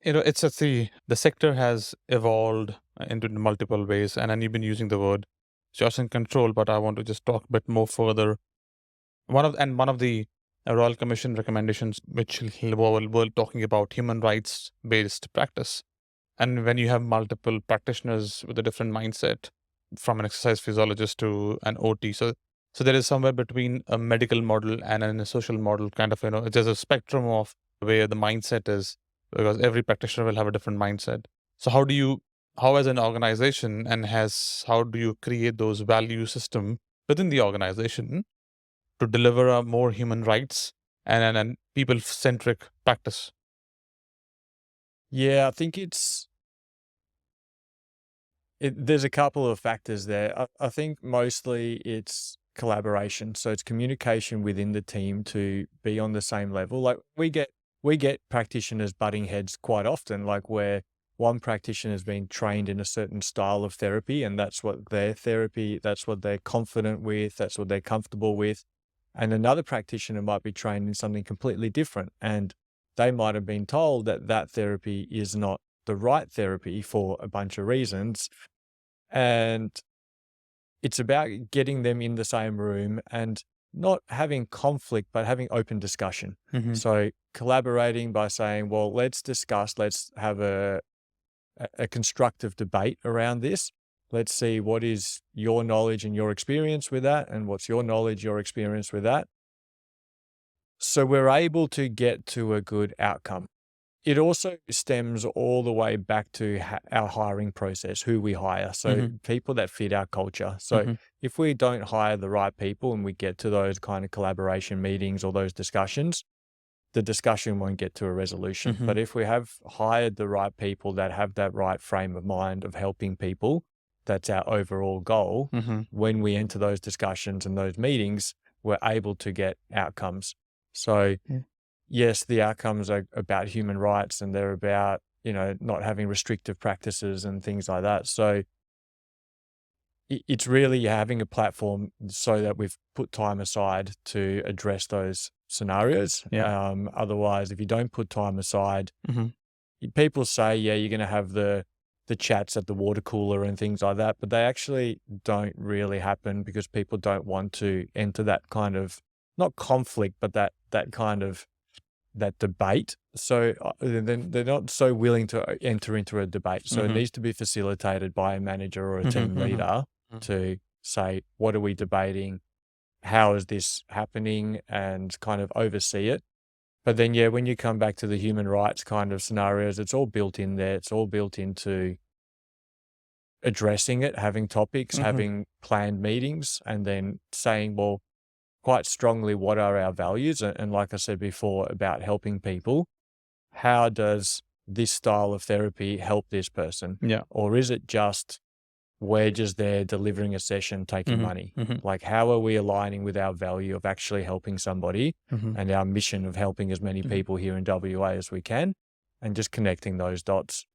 It's just the sector has evolved into multiple ways, and then you've been using the word just in control, but I want to just talk a bit more further. One of the Royal Commission recommendations, which were talking about human rights based practice, and when you have multiple practitioners with a different mindset, from an exercise physiologist to an OT, so there is somewhere between a medical model and a social model, kind of, there's a spectrum of where the mindset is, because every practitioner will have a different mindset. So how as an organization, and has how do you create those value system within the organization to deliver a more human rights and people-centric practice? Yeah, I think there's a couple of factors there. I think mostly it's collaboration. So it's communication within the team to be on the same level. Like we get practitioners butting heads quite often, like where one practitioner has been trained in a certain style of therapy, and that's what their therapy, that's what they're confident with, that's what they're comfortable with. And another practitioner might be trained in something completely different, and they might have been told that that therapy is not the right therapy for a bunch of reasons. And it's about getting them in the same room and not having conflict, but having open discussion. Hmm. So collaborating by saying, well, let's discuss, let's have a constructive debate around this. Let's see what is your knowledge and your experience with that, and what's your knowledge, your experience with that. So we're able to get to a good outcome. It also stems all the way back to our hiring process, who we hire. So Hmm. people that fit our culture. So Hmm. if we don't hire the right people and we get to those kind of collaboration meetings or those discussions, the discussion won't get to a resolution. Hmm. But if we have hired the right people that have that right frame of mind of helping people, that's our overall goal. Hmm. When we enter those discussions and those meetings, we're able to get outcomes. So yes, the outcomes are about human rights, and they're about, not having restrictive practices and things like that. So it's really having a platform so that we've put time aside to address those scenarios. Yeah. Otherwise, if you don't put time aside, Hmm. people say, yeah, you're going to have the chats at the water cooler and things like that, but they actually don't really happen because people don't want to enter that kind of, not conflict, but that kind of that debate. So then they're not so willing to enter into a debate. So it Hmm. needs to be facilitated by a manager or a Hmm. team Hmm. leader to say, what are we debating? How is this happening? And kind of oversee it. But then, yeah, when you come back to the human rights kind of scenarios, it's all built in there. It's all built into addressing it, having topics, Hmm. having planned meetings, and then saying, well, quite strongly, what are our values? And like I said before about helping people, how does this style of therapy help this person? Yeah. Or is it just we're just there delivering a session, taking Hmm. money? Hmm. Like, how are we aligning with our value of actually helping somebody Hmm. and our mission of helping as many Hmm. people here in WA as we can, and just connecting those dots?